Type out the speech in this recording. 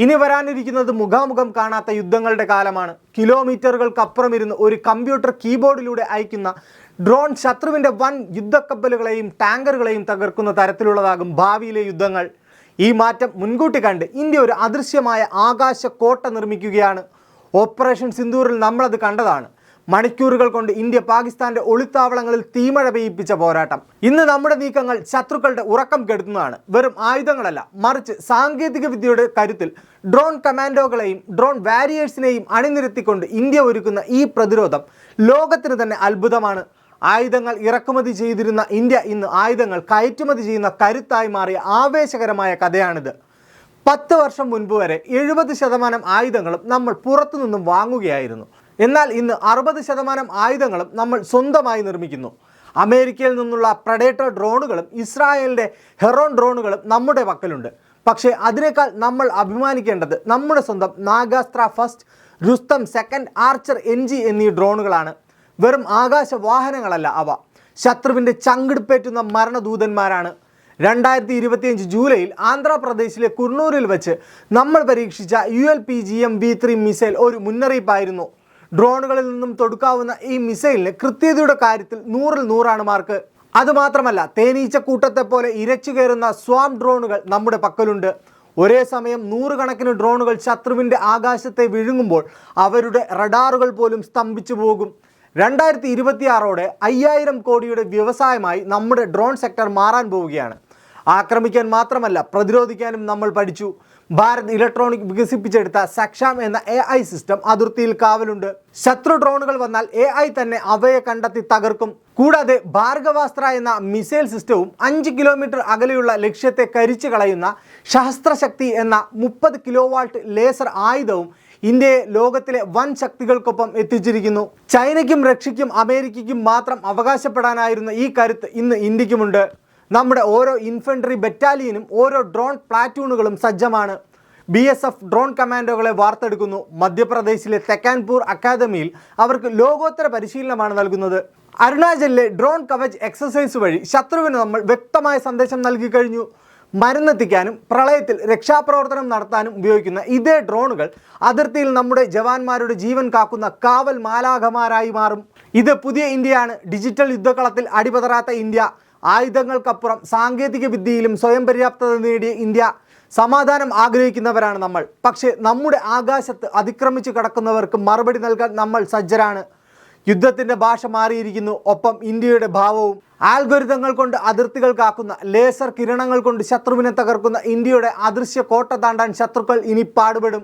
ഇനി വരാനിരിക്കുന്നത് മുഖാമുഖം കാണാത്ത യുദ്ധങ്ങളുടെ കാലമാണ്. കിലോമീറ്ററുകൾക്കപ്പുറം ഇരുന്ന് ഒരു കമ്പ്യൂട്ടർ കീബോർഡിലൂടെ അയക്കുന്ന ഡ്രോൺ ശത്രുവിൻ്റെ വൻ യുദ്ധക്കപ്പലുകളെയും ടാങ്കറുകളെയും തകർക്കുന്ന തരത്തിലുള്ളതാകും ഭാവിയിലെ യുദ്ധങ്ങൾ. ഈ മാറ്റം മുൻകൂട്ടി കണ്ട് ഇന്ത്യ ഒരു അദൃശ്യമായ ആകാശ കോട്ട നിർമ്മിക്കുകയാണ്. ഓപ്പറേഷൻ സിന്ദൂറിൽ നമ്മളത് കണ്ടതാണ്. മണിക്കൂറുകൾ കൊണ്ട് ഇന്ത്യ പാകിസ്ഥാന്റെ ഒളിത്താവളങ്ങളിൽ തീമഴ പെയ്യിപ്പിച്ച പോരാട്ടം. ഇന്ന് നമ്മുടെ നീക്കങ്ങൾ ശത്രുക്കളുടെ ഉറക്കം കെടുത്തുന്നതാണ്. വെറും ആയുധങ്ങളല്ല, മറിച്ച് സാങ്കേതിക വിദ്യയുടെ കരുത്തിൽ ഡ്രോൺ കമാൻഡോകളെയും ഡ്രോൺ വാരിയേഴ്സിനെയും അണിനിരത്തിക്കൊണ്ട് ഇന്ത്യ ഒരുക്കുന്ന ഈ പ്രതിരോധം ലോകത്തിന് തന്നെ അത്ഭുതമാണ്. ആയുധങ്ങൾ ഇറക്കുമതി ചെയ്തിരുന്ന ഇന്ത്യ ഇന്ന് ആയുധങ്ങൾ കയറ്റുമതി ചെയ്യുന്ന കരുത്തായി മാറിയ ആവേശകരമായ കഥയാണിത്. 10 വർഷം മുൻപ് വരെ 70% ആയുധങ്ങളും നമ്മൾ പുറത്തുനിന്നും വാങ്ങുകയായിരുന്നു. എന്നാൽ ഇന്ന് 60% ആയുധങ്ങളും നമ്മൾ സ്വന്തമായി നിർമ്മിക്കുന്നു. അമേരിക്കയിൽ നിന്നുള്ള പ്രഡേറ്റർ ഡ്രോണുകളും ഇസ്രായേലിൻ്റെ ഹെറോൺ ഡ്രോണുകളും നമ്മുടെ പക്കലുണ്ട്. പക്ഷേ അതിനേക്കാൾ നമ്മൾ അഭിമാനിക്കേണ്ടത് നമ്മുടെ സ്വന്തം Nagastra first, Rustom second, archer NG എന്നീ ഡ്രോണുകളാണ്. വെറും ആകാശ വാഹനങ്ങളല്ല അവ, ശത്രുവിൻ്റെ ചങ്കിടിപ്പേറ്റുന്ന മരണദൂതന്മാരാണ്. 2025 ജൂലൈയിൽ ആന്ധ്രാപ്രദേശിലെ കുർണൂരിൽ വെച്ച് നമ്മൾ പരീക്ഷിച്ച ULPGM-V3 മിസൈൽ ഒരു മുന്നറിയിപ്പായിരുന്നു. ഡ്രോണുകളിൽ നിന്നും തൊടുക്കാവുന്ന ഈ മിസൈലിന് കൃത്യതയുടെ കാര്യത്തിൽ 100-ൽ 100 മാർക്ക്. അതുമാത്രമല്ല, തേനീച്ചക്കൂട്ടത്തെ പോലെ ഇരച്ചു കയറുന്ന സ്വാം ഡ്രോണുകൾ നമ്മുടെ പക്കലുണ്ട്. ഒരേ സമയം 100 കണക്കിന് ഡ്രോണുകൾ ശത്രുവിൻ്റെ ആകാശത്തെ വിഴുങ്ങുമ്പോൾ അവരുടെ റഡാറുകൾ പോലും സ്തംഭിച്ചു പോകും. 2026ഓടെ 5000 കോടിയുടെ വ്യവസായമായി നമ്മുടെ ഡ്രോൺ സെക്ടർ മാറാൻ പോവുകയാണ്. ആക്രമിക്കാൻ മാത്രമല്ല, പ്രതിരോധിക്കാനും നമ്മൾ പഠിച്ചു. ഭാരത് ഇലക്ട്രോണിക് വികസിപ്പിച്ചെടുത്ത സക്ഷാം എന്ന AI സിസ്റ്റം അതിർത്തിയിൽ കാവലുണ്ട്. ശത്രു ഡ്രോണുകൾ വന്നാൽ AI തന്നെ അവയെ കണ്ടെത്തി തകർക്കും. കൂടാതെ ഭാർഗവാസ്ത്ര എന്ന മിസൈൽ സിസ്റ്റവും 5 കിലോമീറ്റർ അകലെയുള്ള ലക്ഷ്യത്തെ കരിച്ചു കളയുന്ന ശഹസ്ത്രശക്തി എന്ന 30 കിലോവാൾട്ട് ലേസർ ആയുധവും ഇന്ത്യയെ ലോകത്തിലെ വൻ ശക്തികൾക്കൊപ്പം എത്തിച്ചിരിക്കുന്നു. ചൈനയ്ക്കും റഷ്യയ്ക്കും അമേരിക്കയ്ക്കും മാത്രം അവകാശപ്പെടാനായിരുന്ന ഈ കരുത്ത് ഇന്ന് ഇന്ത്യക്കുമുണ്ട്. നമ്മുടെ ഓരോ ഇൻഫൻട്രി ബറ്റാലിയനും ഓരോ ഡ്രോൺ പ്ലാറ്റൂണുകളും സജ്ജമാണ്. BSF ഡ്രോൺ കമാൻഡോകളെ വാർത്തെടുക്കുന്നു. മധ്യപ്രദേശിലെ തെക്കാൻപൂർ അക്കാദമിയിൽ അവർക്ക് ലോകോത്തര പരിശീലനമാണ് നൽകുന്നത്. അരുണാചലിലെ ഡ്രോൺ കവച് എക്സസൈസ് വഴി ശത്രുവിന് നമ്മൾ വ്യക്തമായ സന്ദേശം നൽകി കഴിഞ്ഞു. മരുന്നെത്തിക്കാനും പ്രളയത്തിൽ രക്ഷാപ്രവർത്തനം നടത്താനും ഉപയോഗിക്കുന്ന ഇതേ ഡ്രോണുകൾ അതിർത്തിയിൽ നമ്മുടെ ജവാന്മാരുടെ ജീവൻ കാക്കുന്ന കാവൽ മാലാഖമാരായി മാറും. ഇത് പുതിയ ഇന്ത്യയാണ്. ഡിജിറ്റൽ യുദ്ധകളത്തിൽ അടിപതറാത്ത ഇന്ത്യ, ആയുധങ്ങൾക്കപ്പുറം സാങ്കേതിക വിദ്യയിലും സ്വയം പര്യാപ്തത നേടിയ ഇന്ത്യ. സമാധാനം ആഗ്രഹിക്കുന്നവരാണ് നമ്മൾ. പക്ഷേ നമ്മുടെ ആകാശത്ത് അതിക്രമിച്ച് കടക്കുന്നവർക്ക് മറുപടി നൽകാൻ നമ്മൾ സജ്ജരാണ്. യുദ്ധത്തിൻ്റെ ഭാഷ മാറിയിരിക്കുന്നു, ഒപ്പം ഇന്ത്യയുടെ ഭാവവും. ആൽഗോരിതങ്ങൾ കൊണ്ട് അതിർത്തികൾ കാക്കുന്ന, ലേസർ കിരണങ്ങൾ കൊണ്ട് ശത്രുവിനെ തകർക്കുന്ന ഇന്ത്യയുടെ അദൃശ്യ കോട്ട താണ്ടാൻ ശത്രുക്കൾ ഇനി പാടുപെടും.